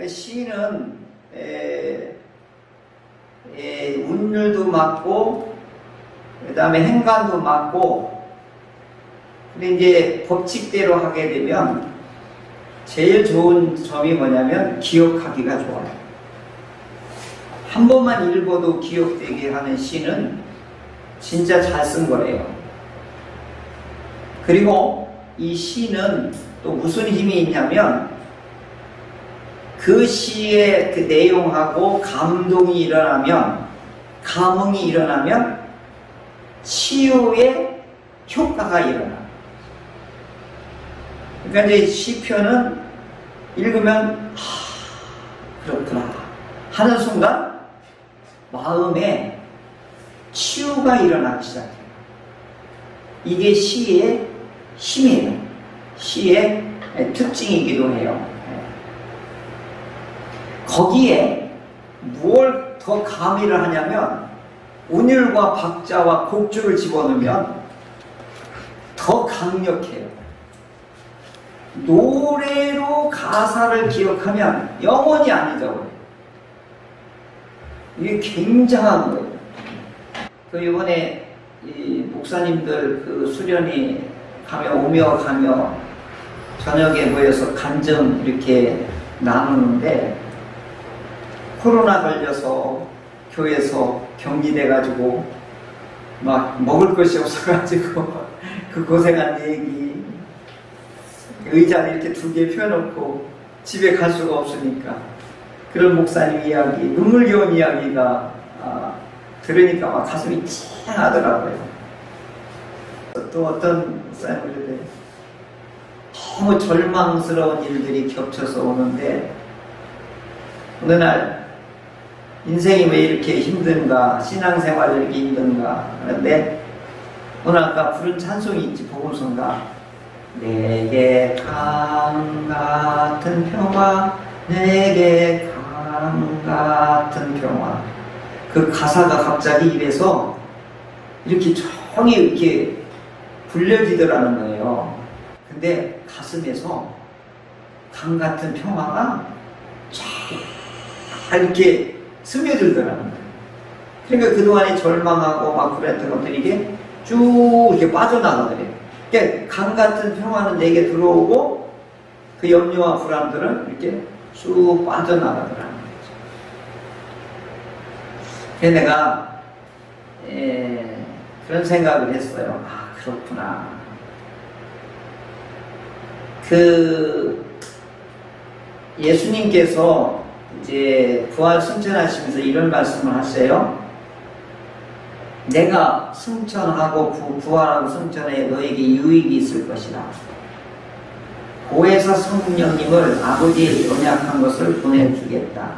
시는 운율도 맞고 그 다음에 행간도 맞고, 근데 이제 법칙대로 하게 되면 제일 좋은 점이 뭐냐면 기억하기가 좋아요. 한 번만 읽어도 기억되게 하는 시는 진짜 잘 쓴 거예요. 그리고 이 시는 또 무슨 힘이 있냐면 그 시의 그 내용하고 감동이 일어나면, 감흥이 일어나면 치유의 효과가 일어나. 그러니까 이제 시편은 읽으면 그렇구나 하는 순간 마음에 치유가 일어나기 시작해요. 이게 시의 힘이에요. 시의 특징이기도 해요. 거기에 뭘 더 가미를 하냐면 운율과 박자와 곡조를 집어넣으면 더 강력해요. 노래로 가사를 기억하면 영원히 안 잊어버려요. 이게 굉장한 거예요. 그 이번에 이 목사님들 그 수련회 오며 가며 저녁에 모여서 간증 이렇게 나누는데, 코로나 걸려서 교회에서 격리돼가지고 막 먹을 것이 없어가지고 그 고생한 얘기, 의자를 이렇게 2개 펴놓고 집에 갈 수가 없으니까 그런 목사님 이야기, 눈물겨운 이야기가 들으니까 막 가슴이 찡하더라고요. 또 어떤 목사님들 너무 절망스러운 일들이 겹쳐서 오는데, 어느 날 인생이 왜 이렇게 힘든가, 신앙생활이 이렇게 힘든가 하는데, 오늘 아까 부른 찬송이 있지, 복음성가. 내게 강 같은 평화, 내게 강 같은 평화. 그 가사가 갑자기 입에서 이렇게 종이 이렇게 불려지더라는 거예요. 근데 가슴에서 강 같은 평화가 쫙 이렇게 스며들더라는 거예요. 그러니까 그동안에 절망하고 막 그랬던 것들이 이게 쭉 이렇게 빠져나가더래요. 그러니까 강 같은 평화는 내게 들어오고 그 염려와 불안들은 이렇게 쭉 빠져나가더라는 거죠. 그래서 내가 그런 생각을 했어요. 그렇구나. 그 예수님께서 이제 부활 승천하시면서 이런 말씀을 하세요. 내가 승천하고 부활하고 승천해 너에게 유익이 있을 것이다. 보혜사 성령님을 아버지의 언약한 것을 보내주겠다.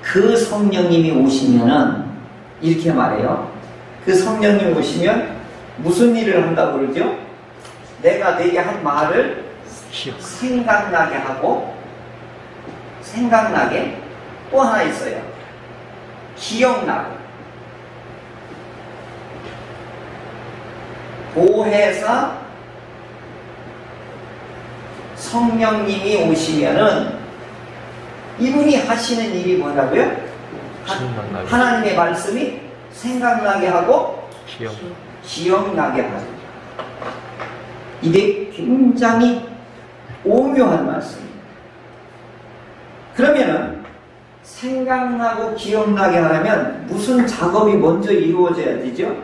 그 성령님이 오시면은 이렇게 말해요. 그 성령님 오시면 무슨 일을 한다고 그러죠? 내가 내게 한 말을 생각나게 하고, 생각나게 또 하나 있어요. 기억나고. 보혜사 성령님이 오시면은 이분이 하시는 일이 뭐라고요? 하나님의 말씀이 생각나게 하고 기억나게 하죠. 이게 굉장히 오묘한 말씀입니다. 그러면은 생각나고 기억나게 하려면 무슨 작업이 먼저 이루어져야 되죠?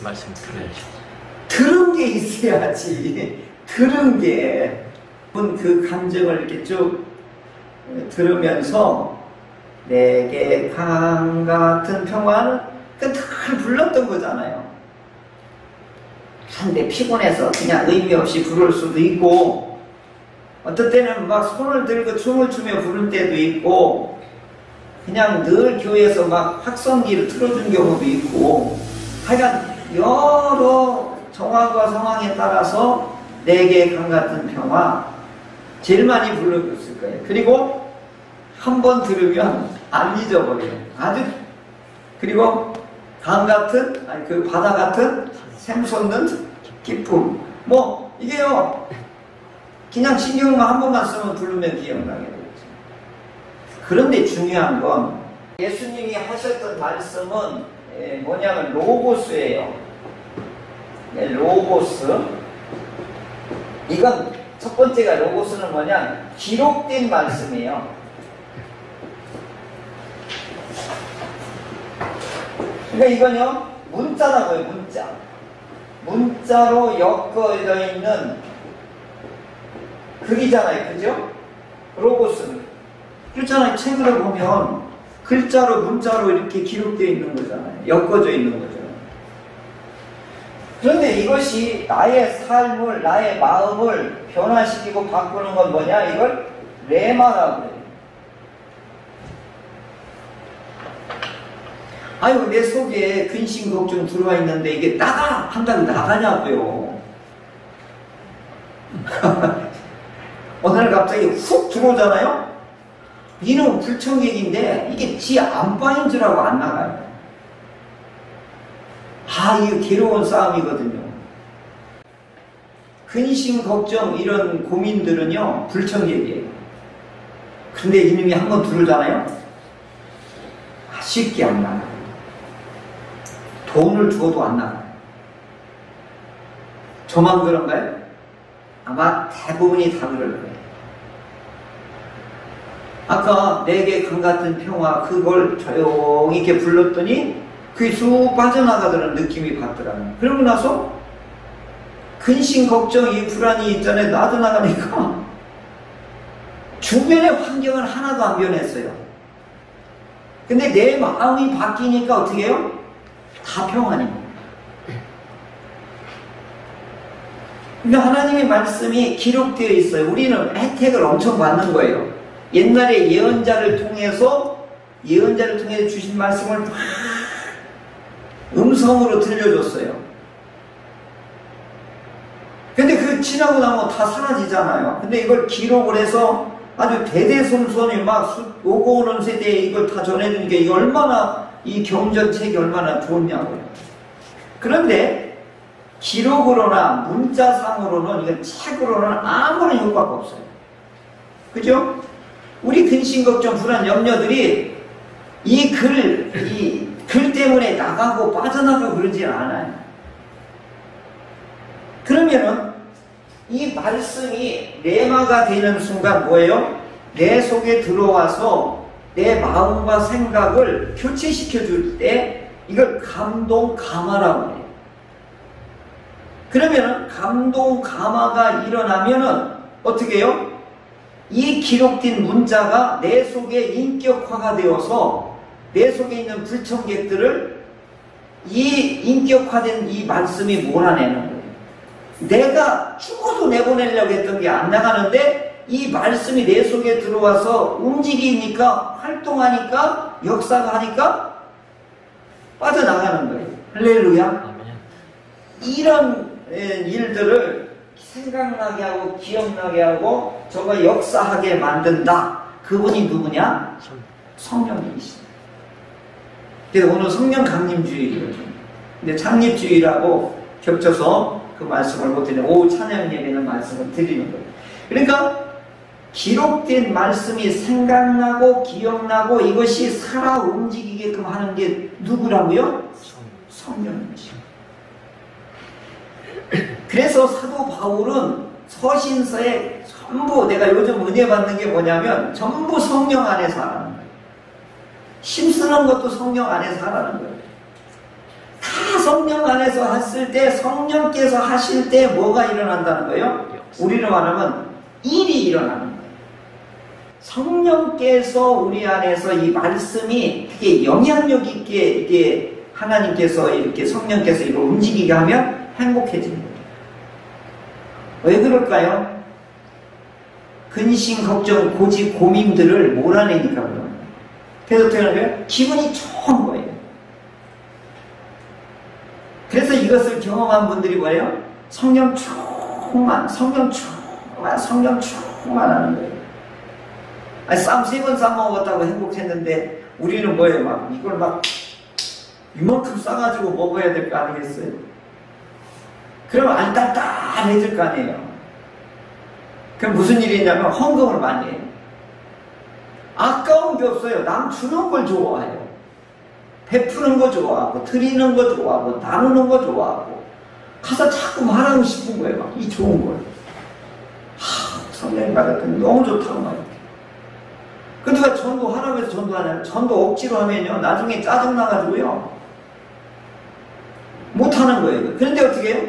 말씀 들어야죠. 들은 게 있어야지. 들은 게 그 감정을 이렇게 쭉 들으면서 내게 강 같은 평화는 그 다 불렀던 거잖아요. 근데 피곤해서 그냥 의미 없이 부를 수도 있고, 어떨 때는 막 손을 들고 춤을 추며 부를 때도 있고, 그냥 늘 교회에서 막 확성기를 틀어준 경우도 있고, 하여간 여러 정황과 상황에 따라서 내게 강 같은 평화 제일 많이 불러줬을 거예요. 그리고 한 번 들으면 안 잊어버려요. 아주. 그리고 강 같은, 아니 그 바다 같은 샘솟는 기쁨. 뭐 이게요, 그냥 신경만 한 번만 쓰면 부르면 기억나게 되죠. 그런데 중요한 건 예수님이 하셨던 말씀은 뭐냐면 로고스예요. 로고스. 이건 첫 번째가 로고스는 뭐냐? 기록된 말씀이에요. 그러니까 이건요, 문자라고요, 문자. 문자로 엮어져 있는 글이잖아요, 그죠? 로고스는. 그렇잖아요. 책으로 보면 글자로, 문자로 이렇게 기록되어 있는 거잖아요. 엮어져 있는 거죠. 그런데 이것이 나의 삶을, 나의 마음을 변화시키고 바꾸는 건 뭐냐? 이걸 레마라고 해요. 아유, 내 속에 근심, 걱정 들어와 있는데 이게 나가! 한다고 나가냐고요. 어느 날 갑자기 훅 들어오잖아요? 이놈은 불청객인데 이게 지 안방인 줄 알고 안 나가요. 아, 이거 괴로운 싸움이거든요. 근심, 걱정, 이런 고민들은요, 불청객이에요. 근데 이놈이 한번 들어오잖아요? 쉽게 안 나가요. 돈을 주어도 안 나가요. 저만 그런가요? 아마 대부분이 다 그럴 거예요. 아까 내게 강같은 평화, 그걸 조용히 이렇게 불렀더니 그게 쑥 빠져나가더라는 느낌이 받더라고요. 그러고 나서 근심, 걱정, 이 불안이 있잖아요. 나도 나가니까 주변의 환경은 하나도 안 변했어요. 근데 내 마음이 바뀌니까 어떻게 해요? 다 평안입니다. 그러니까 하나님의 말씀이 기록되어 있어요. 우리는 혜택을 엄청 받는 거예요. 옛날에 예언자를 통해서 주신 말씀을 막 음성으로 들려줬어요. 근데 그 지나고 나면 다 사라지잖아요. 근데 이걸 기록을 해서 아주 대대손손이 막 오고 오는 세대에 이걸 다 전해주니까 이게 얼마나, 이 경전책이 얼마나 좋냐고요. 그런데 기록으로나 문자상으로는, 이건 책으로는 아무런 효과가 없어요. 그죠? 우리 근심, 걱정, 불안, 염려들이 이 글 때문에 나가고 빠져나가고 그러진 않아요. 그러면은 이 말씀이 레마가 되는 순간 뭐예요? 내 속에 들어와서 내 마음과 생각을 교체시켜 줄 때 이걸 감동 감화라고 해요. 그러면은 감동 감화가 일어나면은 어떻게 해요? 이 기록된 문자가 내 속에 인격화가 되어서 내 속에 있는 불청객들을 이 인격화된 이 말씀이 몰아내는 거예요. 내가 죽어도 내보내려고 했던 게 안 나가는데 이 말씀이 내 속에 들어와서 움직이니까, 활동하니까, 역사가 하니까 빠져나가는 거예요. 할렐루야. 이런 일들을 생각나게 하고 기억나게 하고 정말 역사하게 만든다. 그분이 누구냐? 성령님이시다. 그래서 오늘 성령 강림주일이거든요. 근데 창립주일하고 겹쳐서 그 말씀을 못 드리는, 오후 찬양 예배는 말씀을 드리는 거예요. 그러니까 기록된 말씀이 생각나고 기억나고 이것이 살아 움직이게끔 하는 게 누구라고요? 성령님이시죠. 그래서 사도 바울은 서신서에 전부, 내가 요즘 은혜 받는 게 뭐냐면 전부 성령 안에서 하라는 거예요. 힘쓰는 것도 성령 안에서 하라는 거예요. 다 성령 안에서 했을 때, 성령께서 하실 때 뭐가 일어난다는 거예요? 우리로 말하면 일이 일어나는 거예요. 성령께서 우리 안에서 이 말씀이 되게 영향력 있게 이게 하나님께서 이렇게 성령께서 이거 움직이게 하면 행복해지는 거예요. 왜 그럴까요? 근심, 걱정, 고집, 고민들을 몰아내니까 그런 거예요. 그래서 어떻게 하는 기분이 좋은 거예요. 그래서 이것을 경험한 분들이 뭐예요? 성령 충만, 성령 충만, 성령 충만하는 거예요. 아니, 쌈 3번 싸먹었다고 행복했는데 우리는 뭐예요? 막 이걸 막 이만큼 싸가지고 먹어야 될 거 아니겠어요? 그러면 알딸딸해질 거 아니에요. 그럼 무슨 일이 있냐면 헌금을 많이 해요. 아까운 게 없어요. 남 주는 걸 좋아해요. 베푸는 거 좋아하고, 드리는 거 좋아하고, 나누는 거 좋아하고, 가서 자꾸 말하고 싶은 거예요. 막 이 좋은 걸. 성령님 받았더니 너무 좋다고 말해요. 근데 왜 전도 하라고 해서 전도하냐면, 전도 억지로 하면요, 나중에 짜증나가지고요, 못하는 거예요. 그런데 어떻게 해요?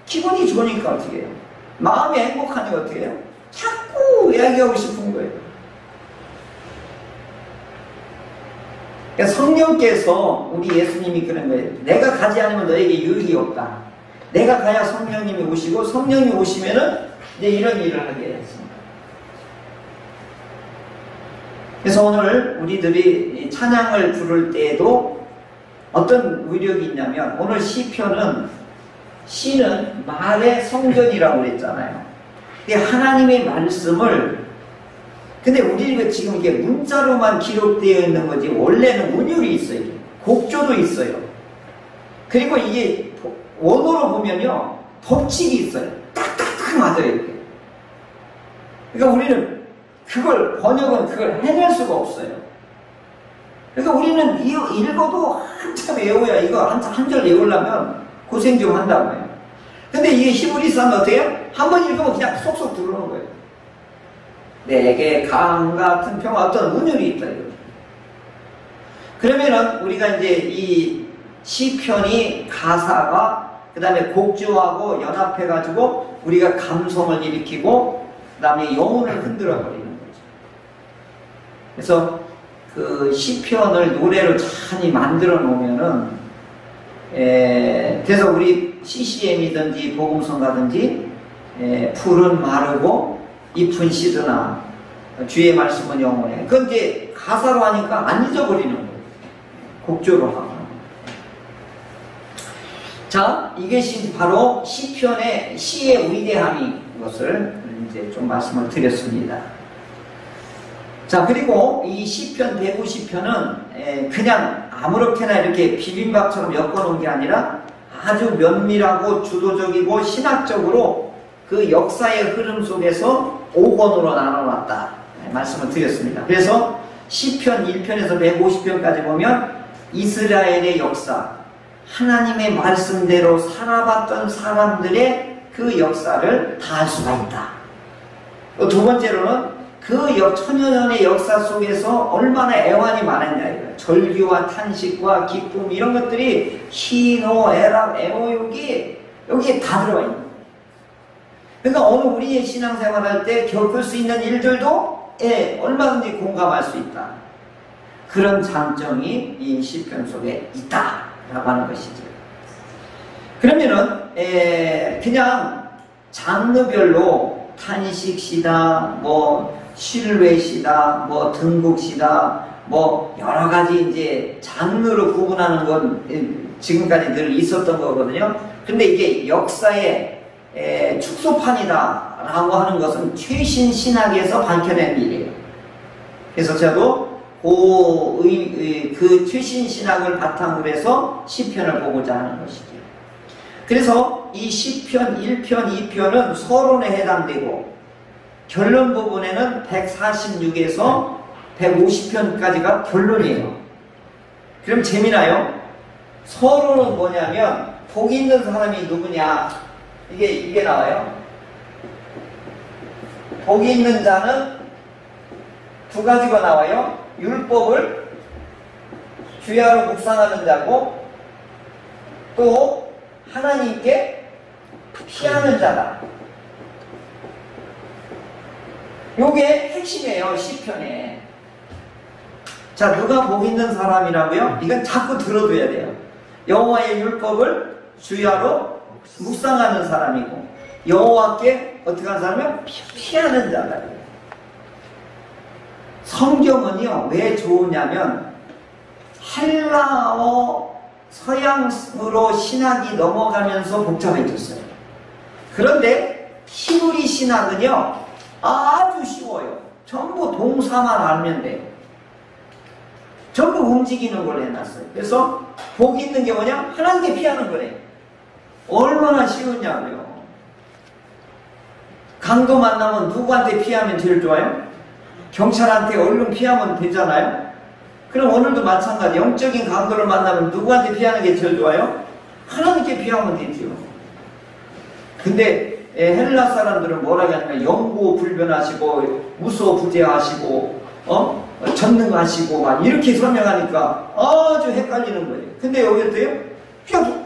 기분이 좋으니까 어떻게 해요? 마음이 행복하니까 어떻게 해요? 자꾸 이야기하고 싶은 거예요. 그러니까 성령께서, 우리 예수님이 그런 거예요. 내가 가지 않으면 너에게 유익이 없다. 내가 가야 성령님이 오시고, 성령이 오시면은 이제 이런 일을 하게 했습니다. 그래서 오늘 우리들이 찬양을 부를 때에도 어떤 위력이 있냐면, 오늘 시편은, 시는 말의 성전이라고 그랬잖아요. 근데 하나님의 말씀을, 근데 우리가 지금 이게 문자로만 기록되어 있는 거지, 원래는 운율이 있어요. 곡조도 있어요. 그리고 이게 원어로 보면요, 법칙이 있어요. 딱딱딱 맞아요, 이렇게. 그러니까 우리는 그걸, 번역은 그걸 해낼 수가 없어요. 그러니까 우리는 읽어도 한참 외워야, 이거 한 절 외우려면 고생 좀 한다고요. 근데 이게 히브리서는 어떻게 해요? 한번 읽으면 그냥 쏙쏙 들어오는 거예요. 내게 강 같은 평화, 어떤 운율이 있다, 이거. 그러면은 우리가 이제 이 시편이 가사가 그 다음에 곡조하고 연합해가지고 우리가 감성을 일으키고 그 다음에 영혼을 흔들어 버리는 거죠. 그래서 그 시편을 노래로 찬히 만들어 놓으면은, 그래서 우리 CCM이든지 복음성가든지, 풀은 마르고 잎은 시드나 주의 말씀은 영원해. 그건 이제 가사로 하니까 안 잊어버리는 거예요. 곡조로 하고. 자, 이것이 바로 시편의 시의 위대함인 것을 이제 좀 말씀을 드렸습니다. 자, 그리고 이 시편 150편은 그냥 아무렇게나 이렇게 비빔밥처럼 엮어놓은 게 아니라 아주 면밀하고 주도적이고 신학적으로 그 역사의 흐름 속에서 5권으로 나눠놨다 말씀을 드렸습니다. 그래서 시편 1편에서 150편까지 보면 이스라엘의 역사, 하나님의 말씀대로 살아봤던 사람들의 그 역사를 다 알 수가 있다. 두 번째로는 그 천여년의 역사 속에서 얼마나 애환이 많았냐 이거예요. 절규와 탄식과 기쁨 이런 것들이 희노, 애락, 애호욕이 여기에 다 들어가 있는 거예요. 그러니까 어느 우리의 신앙생활 할 때 겪을 수 있는 일들도 얼마든지 공감할 수 있다. 그런 장점이 이 시편 속에 있다라고 하는 것이죠. 그러면은 그냥 장르별로 탄식시다, 뭐 실외시다, 뭐 등국시다, 뭐 여러 가지 이제 장르로 구분하는 건 지금까지 늘 있었던 거거든요. 근데 이게 역사의 축소판이다라고 하는 것은 최신 신학에서 밝혀낸 일이에요. 그래서 저도 그 최신 신학을 바탕으로 해서 시편을 보고자 하는 것이죠. 그래서 이 시편 1편, 2편은 서론에 해당되고 결론 부분에는 146에서 150편까지가 결론이에요. 그럼 재미나요? 서론은 뭐냐면 복 있는 사람이 누구냐, 이게 나와요. 복 있는 자는 두 가지가 나와요. 율법을 주야로 묵상하는 자고 또 하나님께 피하는 자다. 요게 핵심이에요, 시편에. 자, 누가 복 있는 사람이라고요? 이건 자꾸 들어둬야 돼요. 여호와의 율법을 주야로 묵상하는 사람이고 여호와께 어떻게 하는 사람이요? 피하는 자다. 성경은요, 왜 좋으냐면 헬라어 서양으로 신학이 넘어가면서 복잡해졌어요. 그런데 히브리 신학은요 아주 쉬워요. 전부 동사만 알면 돼요. 전부 움직이는 걸 해놨어요. 그래서 복 있는 게 뭐냐? 하나님께 피하는 거래요. 얼마나 쉬우냐고요. 강도 만나면 누구한테 피하면 제일 좋아요? 경찰한테 얼른 피하면 되잖아요. 그럼 오늘도 마찬가지. 영적인 강도를 만나면 누구한테 피하는 게 제일 좋아요? 하나님께 피하면 되지요. 근데 헬라 사람들은 뭐라 하냐면 영구불변하시고 무소부재하시고 전능하시고 막 이렇게 설명하니까 아주 헷갈리는 거예요. 근데 여기 어때요?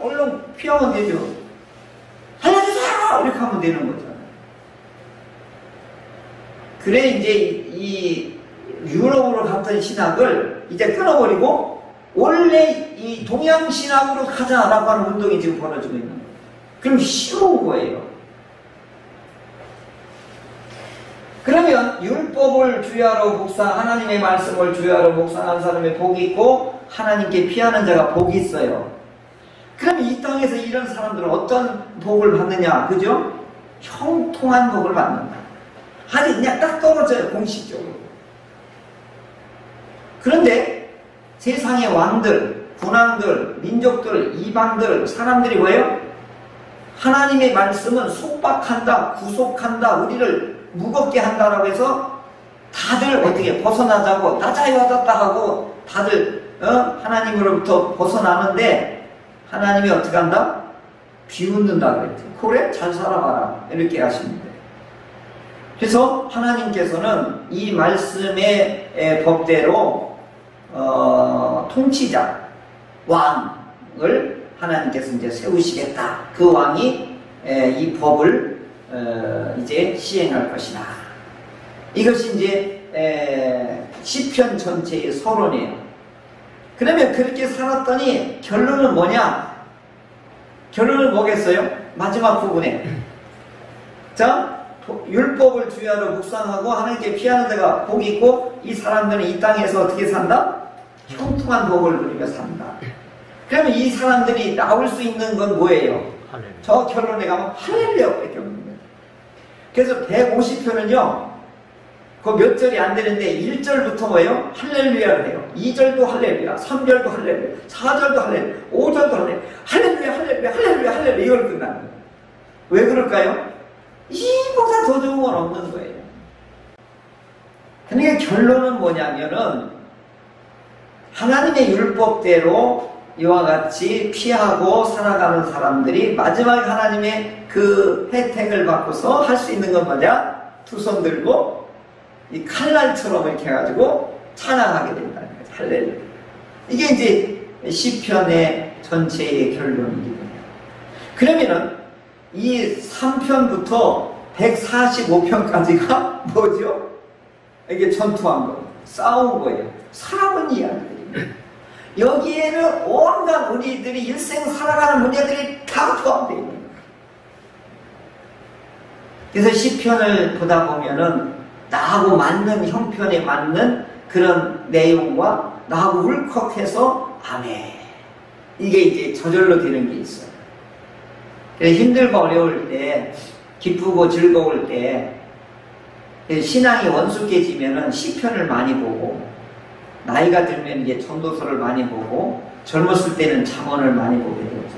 얼른 피하면 되죠. 알려주세요! 이렇게 하면 되는 거잖아요. 그래 이제 이 유럽으로 갔던 신학을 이제 끊어버리고 원래 이 동양 신학으로 가자라고 하는 운동이 지금 벌어지고 있는 거예요. 그럼 쉬운 거예요. 그러면 율법을 주야로 묵상, 하나님의 말씀을 주야로 묵상한 사람의 복이 있고 하나님께 피하는 자가 복이 있어요. 그럼 이 땅에서 이런 사람들은 어떤 복을 받느냐, 그죠? 형통한 복을 받는다. 아니 그냥 딱 떨어져요, 공식적으로. 그런데 세상의 왕들, 군왕들, 민족들, 이방들, 사람들이 뭐예요? 하나님의 말씀은 속박한다, 구속한다, 우리를 무겁게 한다라고 해서 다들 어떻게 벗어나자고 나자유 얻었다 하고 다들 하나님으로부터 벗어나는데 하나님이 어떻게 한다? 비웃는다 그랬죠. 그래? 잘 살아봐라. 이렇게 하십니다. 그래서 하나님께서는 이 말씀의 법대로 통치자, 왕을 하나님께서 이제 세우시겠다. 그 왕이 이 법을 이제 시행할 것이다. 이것이 이제 시편 전체의 서론이에요. 그러면 그렇게 살았더니 결론은 뭐냐? 결론은 뭐겠어요? 마지막 부분에 자, 율법을 주야로 묵상하고 하나님께 피하는 데가 복이 있고 이 사람들은 이 땅에서 어떻게 산다? 형통한 복을 누리며 산다. 그러면 이 사람들이 나올 수 있는 건 뭐예요? 저 결론에 가면 할렐루야밖에 없는 거예요. 그래서 150편은요 그 몇 절이 안 되는데 1절부터 뭐예요? 할렐루야를 해요. 2절도 할렐루야, 3절도 할렐루야, 4절도 할렐루야, 5절도 할렐루야, 할렐루야, 할렐루야, 할렐루야, 할렐루야 이걸 끝나는 거예요. 왜 그럴까요? 이보다 더 좋은 건 없는 거예요. 그러니까 결론은 뭐냐면은 하나님의 율법대로 이와 같이 피하고 살아가는 사람들이 마지막에 하나님의 그 혜택을 받고서 할 수 있는 건 뭐냐? 두 손 들고 이 칼날처럼 이렇게 해가지고 찬양하게 된다는 거죠. 할렐루야. 이게 이제 시편의 전체의 결론이거든요. 그러면은 이 3편부터 145편까지가 뭐죠? 이게 전투한 거, 싸운 거예요. 살아본 이야기들입니다. 여기에는 온갖 우리들이 일생 살아가는 문제들이 다 포함되어 있는 거예요. 그래서 시편을 보다 보면은 나하고 맞는 형편에 맞는 그런 내용과 나하고 울컥해서 아멘. 이게 이제 저절로 되는 게 있어요. 그래서 힘들고 어려울 때, 기쁘고 즐거울 때, 신앙이 원숙해지면은 시편을 많이 보고, 나이가 들면 이제 전도서를 많이 보고, 젊었을 때는 잠언을 많이 보게 되죠.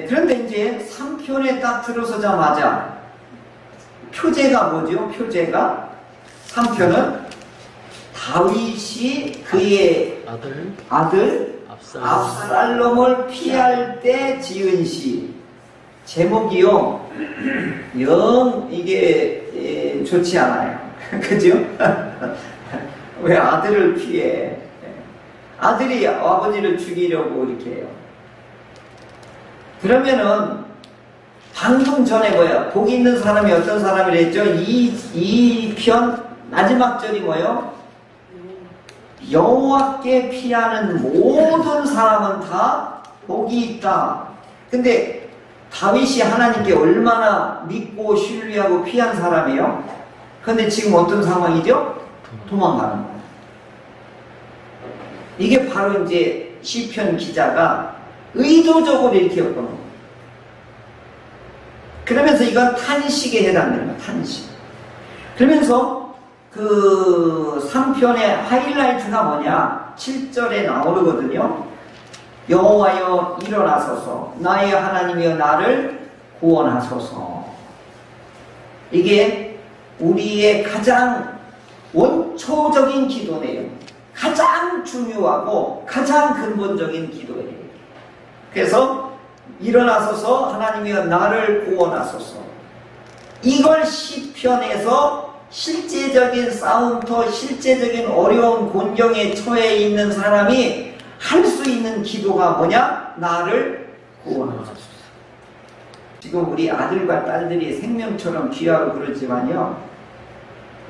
그런데 이제 3편에 딱 들어서자마자 표제가 뭐죠? 표제가 3편은 다윗이 그의 아들 압살롬을 피할 때 지은 시. 제목이요 영 이게 좋지 않아요. 그죠? 왜 아들을 피해? 아들이 아버지를 죽이려고 이렇게 해요. 그러면은 방금 전에 뭐예요? 복이 있는 사람이 어떤 사람이랬죠? 이 편 마지막 절이 뭐예요? 여호와께 피하는 모든 사람은 다 복이 있다. 근데 다윗이 하나님께 얼마나 믿고 신뢰하고 피한 사람이에요? 근데 지금 어떤 상황이죠? 도망가는 거예요. 이게 바로 이제 시편 기자가 의도적으로 이렇게 엮어놓은 거예요. 그러면서 이건 탄식에 해당되는 거예요. 탄식. 그러면서 그 3편의 하이라이트가 뭐냐? 7절에 나오거든요. 여호와여 일어나소서 나의 하나님이여 나를 구원하소서. 이게 우리의 가장 원초적인 기도 내용, 가장 중요하고 가장 근본적인 기도예요. 그래서 일어나소서 하나님이여 나를 구원하소서. 이걸 시편에서 실제적인 싸움터, 실제적인 어려운 곤경에 처해 있는 사람이 할 수 있는 기도가 뭐냐? 나를 구원하소서. 지금 우리 아들과 딸들이 생명처럼 귀하고 그러지만요,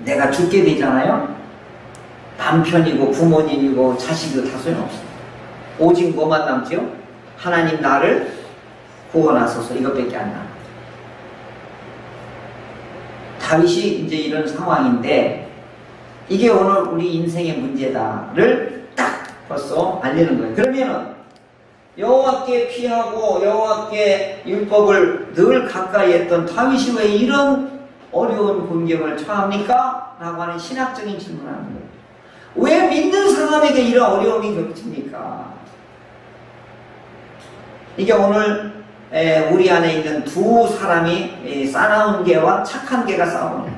내가 죽게 되잖아요. 남편이고 부모님이고 자식이고 다 소용없어요. 오직 뭐만 남지요? 하나님 나를 구원하소서. 이것밖에 안 남아요. 다윗이 이제 이런 상황인데 이게 오늘 우리 인생의 문제다를 딱 벌써 알리는 거예요. 그러면은 여호와께 피하고 여호와께 율법을 늘 가까이 했던 다윗이 왜 이런 어려운 곤경을 처합니까? 라고 하는 신학적인 질문을 하는 거예요. 왜 믿는 사람에게 이런 어려움이 겹칩니까? 이게 오늘 우리 안에 있는 두 사람이 싸나운 개와 착한 개가 싸우는 거예요.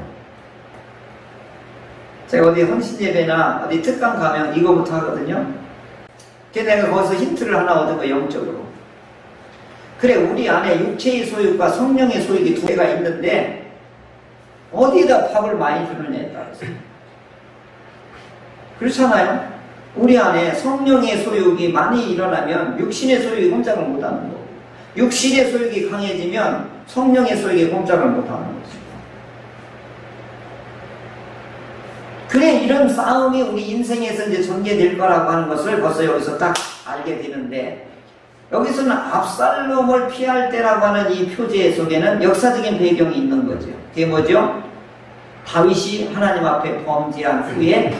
제가 어디 헌신예배나 어디 특강 가면 이거부터 하거든요. 그래서 내가 거기서 힌트를 하나 얻은 거예요. 영적으로. 그래, 우리 안에 육체의 소유과 성령의 소유가 두 개가 있는데 어디에다 밥을 많이 주느냐에 따라서 그렇잖아요. 우리 안에 성령의 소유가 많이 일어나면 육신의 소유가 꼼짝을 못하는 거고, 육신의 소유가 강해지면 성령의 소유가 꼼짝을 못하는 거죠. 그래, 이런 싸움이 우리 인생에서 이제 전개될 거라고 하는 것을 벌써 여기서 딱 알게 되는데, 여기서는 압살롬을 피할 때라고 하는 이 표제 속에는 역사적인 배경이 있는 거죠. 그게 뭐죠? 다윗이 하나님 앞에 범죄한 후에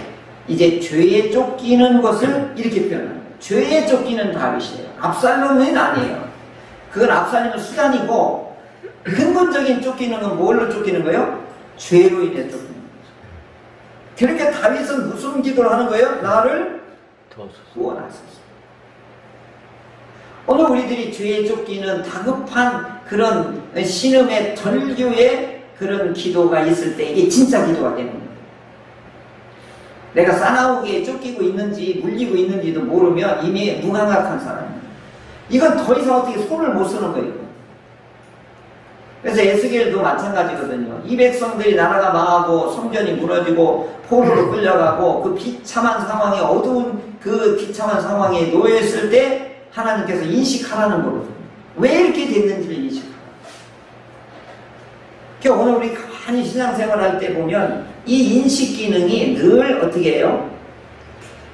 이제 죄에 쫓기는 것을 이렇게 표현합니다. 죄에 쫓기는 다윗이에요. 압살롬은 아니에요. 그건 압살롬은 수단이고, 근본적인 쫓기는 건 뭘로 쫓기는 거예요? 죄로 인해 쫓기는 거예요. 그러니까 다윗은 무슨 기도를 하는 거예요? 나를 구원하소서. 오늘 우리들이 죄에 쫓기는 다급한 그런 신음의 절규의 그런 기도가 있을 때 이게 진짜 기도가 되는 거예요. 내가 싸나우게 쫓기고 있는지 물리고 있는지도 모르면 이미 무감각한 사람이에요. 이건 더 이상 어떻게 손을 못 쓰는 거예요. 그래서 에스겔도 마찬가지거든요. 이 백성들이 나라가 망하고 성전이 무너지고 포로로 끌려가고 그 비참한 상황에, 어두운 그 비참한 상황에 놓여있을 때 하나님께서 인식하라는 거거든요. 왜 이렇게 됐는지를 인식하라. 그러니까 오늘 우리 가만히 신앙생활 할 때 보면 이 인식 기능이 늘 어떻게 해요?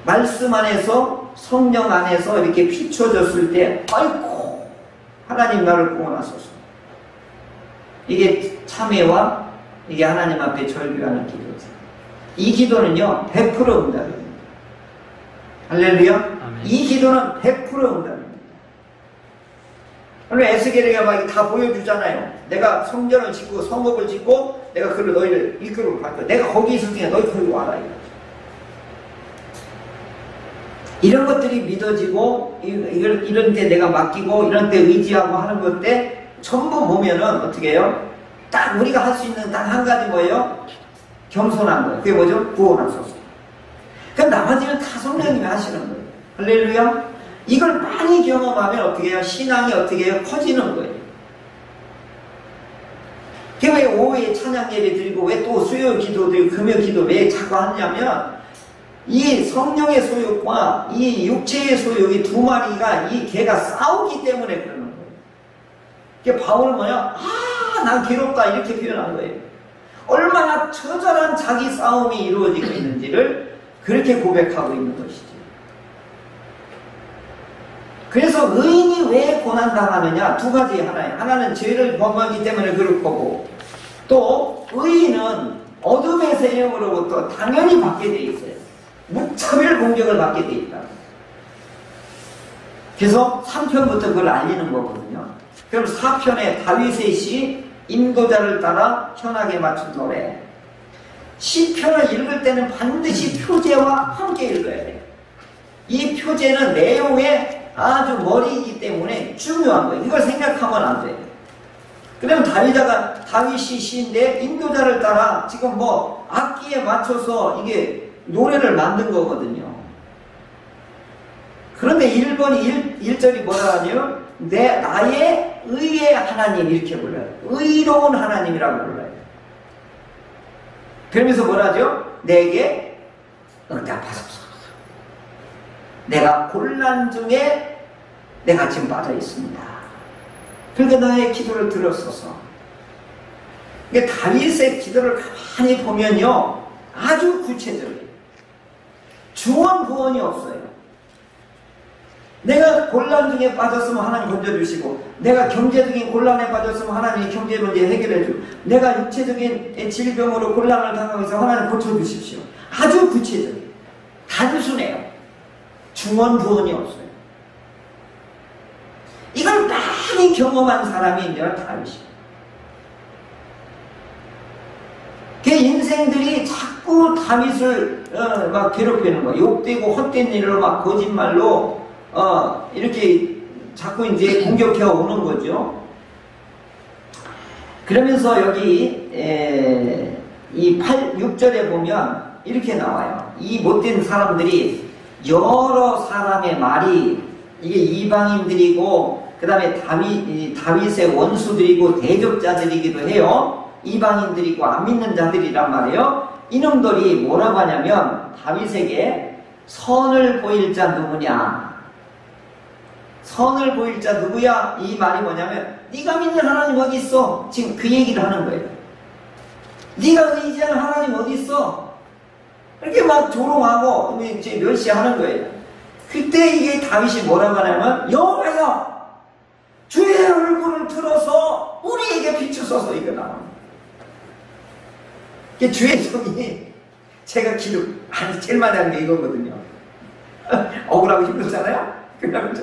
말씀 안에서, 성령 안에서 이렇게 비춰졌을 때, 아이고 하나님 나를 구원하소서. 이게 참회와 이게 하나님 앞에 절규하는 기도죠. 이 기도는요 100% 응답입니다. 할렐루야. 아멘. 이 기도는 100% 응답입니다. 오늘 에스겔에게 막 다 보여주잖아요. 내가 성전을 짓고 성읍을 짓고 내가 그를 너희를 이끌어 갈 거야. 내가 거기 있을 때 너희 거기 와라. 이런 것들이 믿어지고 이런 데 내가 맡기고 이런 데 의지하고 하는 것 때 전부 보면은 어떻게 해요? 딱 우리가 할 수 있는 딱 한 가지 뭐예요? 겸손한 거예요. 그게 뭐죠? 구원하소서. 그럼 나머지는 다 성령님이 하시는 거예요. 할렐루야. 이걸 많이 경험하면 어떻게 해요? 신앙이 어떻게 해요? 커지는 거예요. 그게 왜 오후에 찬양 예배 드리고 왜 또 수요 기도 드리고 금요 기도 왜 자꾸 하냐면 이 성령의 소욕과 이 육체의 소욕, 이 두 마리가 이 개가 싸우기 때문에 그러는 거예요. 그게 바울은 뭐냐? 난 괴롭다 이렇게 표현한 거예요. 얼마나 처절한 자기 싸움이 이루어지고 있는지를 그렇게 고백하고 있는 것이죠. 그래서 의인이 왜 고난당하느냐? 두 가지 하나예요. 하나는 죄를 범하기 때문에 그럴 거고, 또 의인은 어둠의 세력으로부터 당연히 받게 돼 있어요. 무차별 공격을 받게 돼 있다. 그래서 3편부터 그걸 알리는 거거든요. 그럼 4편에 다윗의 시 인도자를 따라 현악에 맞춘 노래. 시편을 읽을 때는 반드시 표제와 함께 읽어야 돼요. 이 표제는 내용의 아주 머리이기 때문에 중요한 거예요. 이걸 생각하면 안 돼요. 그러면 다윗이 시인데 인도자를 따라 지금 뭐 악기에 맞춰서 이게 노래를 만든 거거든요. 그런데 1절이 뭐라 하냐요? 나의 의의 하나님 이렇게 불러요. 의로운 하나님이라고 불러요. 그러면서 뭐라 하죠? 내게 응답하소서. 내가 곤란 중에 내가 지금 빠져 있습니다. 그러니까 나의 기도를 들었소서. 그러니까 다윗의 기도를 가만히 보면요, 아주 구체적이에요. 중언부언이 없어요. 내가 곤란 중에 빠졌으면 하나님 건져주시고, 내가 경제적인 곤란에 빠졌으면 하나님이 경제 문제 해결해주고, 내가 육체적인 질병으로 곤란을 당하고 있어 하나님 고쳐주십시오. 아주 구체적이에요. 단순해요. 중언부언이 없어요. 이걸 많이 경험한 사람이 이제 다윗이에요. 그 인생들이 자꾸 다윗을 막 괴롭히는 거예요. 욕되고 헛된 일로 막 거짓말로 이렇게 자꾸 이제 공격해 오는 거죠. 그러면서 여기 이 6절에 보면 이렇게 나와요. 이 못된 사람들이 여러 사람의 말이 이게 이방인들이고 그 다음에 다윗의 원수들이고 대적자들이기도 해요. 이방인들이고 안 믿는 자들이란 말이에요. 이놈들이 뭐라고 하냐면 다윗에게 선을 보일 자 누구냐, 선을 보일 자 누구야? 이 말이 뭐냐면 네가 믿는 하나님 어디 있어? 지금 그 얘기를 하는 거예요. 네가 의지하는 하나님 어디 있어? 이렇게 막 조롱하고 이제 멸시하는 거예요. 그때 이게 다윗이 뭐라고 하냐면 여호와여 주의 얼굴을 들어서 우리에게 비추소서 이거 나옵니다. 이게 주의 종이 제가 제일 많이 하는 게 이거거든요. 억울하고 힘들잖아요. 그러면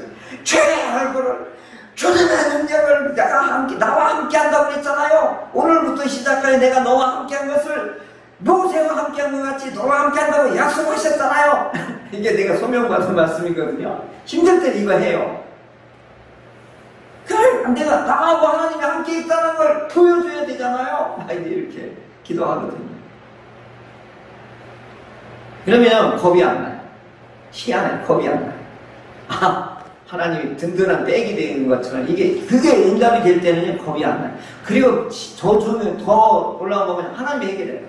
주의 얼굴을, 주님의 능력을 나와 함께 한다고 그랬잖아요. 오늘부터 시작하여 내가 너와 함께 한 것을 모세와 함께 한 것 같이 너와 함께 한다고 약속하셨잖아요. 이게 내가 소명받은 말씀이거든요. 힘들 때 이거 해요. 그래, 내가 나하고 하나님이 함께 있다는 걸 보여줘야 되잖아요. 이렇게 기도하거든요. 그러면 겁이 안 나요. 희한해, 겁이 안 나요. 하나님이 든든한 백이 되는 것처럼 그게 응답이 될 때는 겁이 안 나요. 그리고 더 올라온 거 보면 하나님이 해결해요.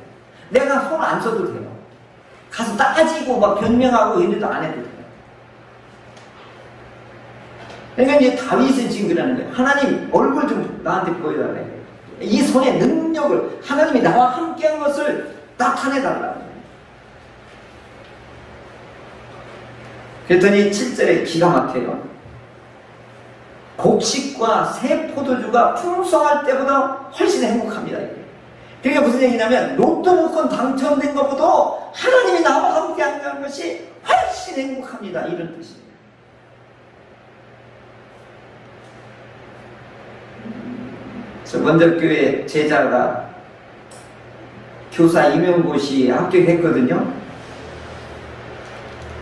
내가 손 안 써도 돼요. 가서 따지고 막 변명하고 이래도 안 해도 돼요. 그러니까 이제 다윗은 지금 그러는 거예요. 하나님 얼굴 좀 나한테 보여달라요. 이 손의 능력을, 하나님이 나와 함께한 것을 나타내달라고. 그랬더니 7절에 기가 막혀요. 곡식과 새 포도주가 풍성할 때보다 훨씬 행복합니다. 그게 무슨 얘기냐면 로또 복권 당첨된 것보다 하나님이 나와 함께 한다는 것이 훨씬 행복합니다. 이런 뜻이에요. 저 원접교회 제자가 교사 임용고시 합격했거든요.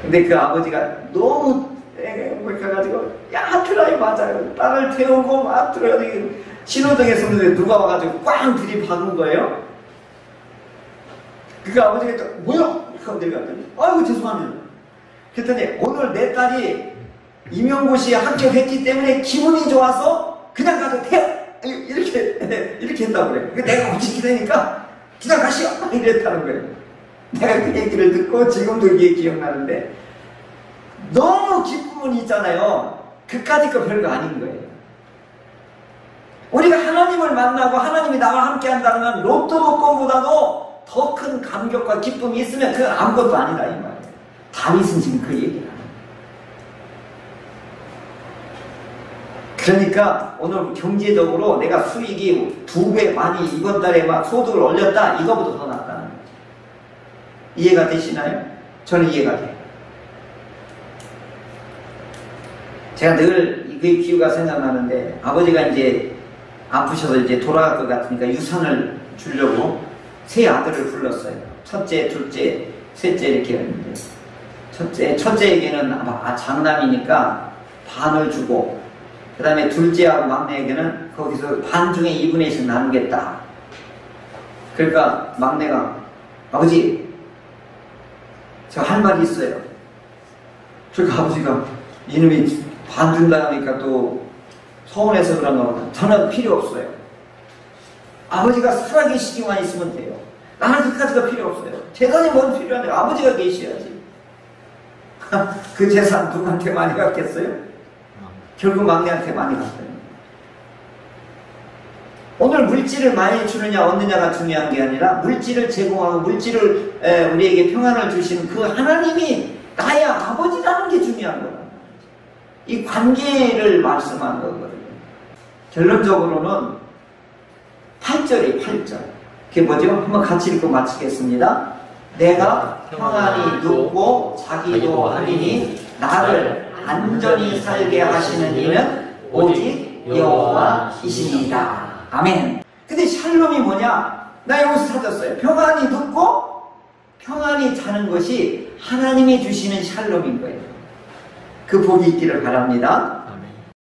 근데 그 아버지가 너무 행복해가지고 야 트라이 맞아요. 딸을 태우고 막 들어가지고 신호등에 섰는데 누가 와가지고 꽝 들이박은 거예요. 그 아버지가 또 뭐야? 하고 내려갔더니 아이고 죄송합니다. 그랬더니 오늘 내 딸이 임용고시에 합격했기 때문에 기분이 좋아서 그냥 가서 태워 이렇게 했다고 그래. 내가 고치게 되니까 그냥 가시오 이랬다는 거예요. 내가 그 얘기를 듣고 지금도 이게 기억나는데 너무 기쁨은 있잖아요. 그까짓 거 별거 아닌 거예요. 우리가 하나님을 만나고 하나님이 나와 함께 한다면 로또 복권보다도 더 큰 감격과 기쁨이 있으면 그건 아무것도 아니다 이 말이에요. 다윗은 지금 그 얘기를 하는 거예요. 그러니까 오늘 경제적으로 내가 수익이 2배 많이 이번 달에 막 소득을 올렸다, 이거보다 더 낫다는 거죠. 이해가 되시나요? 저는 이해가 돼요. 제가 늘 그 비유가 생각나는데, 아버지가 이제 아프셔서 이제 돌아갈 것 같으니까 유산을 주려고 세 아들을 불렀어요. 첫째, 둘째, 셋째 이렇게 했는데, 첫째에게는 장남이니까 반을 주고, 그 다음에 둘째하고 막내에게는 거기서 반 중에 2분의 1씩 나누겠다. 그러니까 막내가 아버지 저 할 말이 있어요. 그러니까 아버지가 이놈이 반 준다 하니까 또 서운해서 그런가 보다. 저는 필요 없어요. 아버지가 살아계시기만 있으면 돼요. 나는 그까지가 필요 없어요. 재산이 뭔 필요한데 아버지가 계셔야지. 그 재산 누구한테 많이 갔겠어요? 결국 막내한테 많이 갔어요. 오늘 물질을 많이 주느냐 얻느냐가 중요한 게 아니라 물질을 제공하고 물질을 우리에게 평안을 주시는 그 하나님이 나의 아버지라는 게 중요한 거다. 이 관계를 말씀한 거거든요. 결론적으로는 8절이 8절. 그게 뭐죠? 한번 같이 읽고 마치겠습니다. 내가 평안히 눕고 자기도 하리니 나를 안전히 살게 하시는 이는 오직 여호와이시니이다. 아멘. 근데 샬롬이 뭐냐? 나 여기서 찾았어요. 평안히 눕고 평안히 자는 것이 하나님이 주시는 샬롬인 거예요. 그 복이 있기를 바랍니다.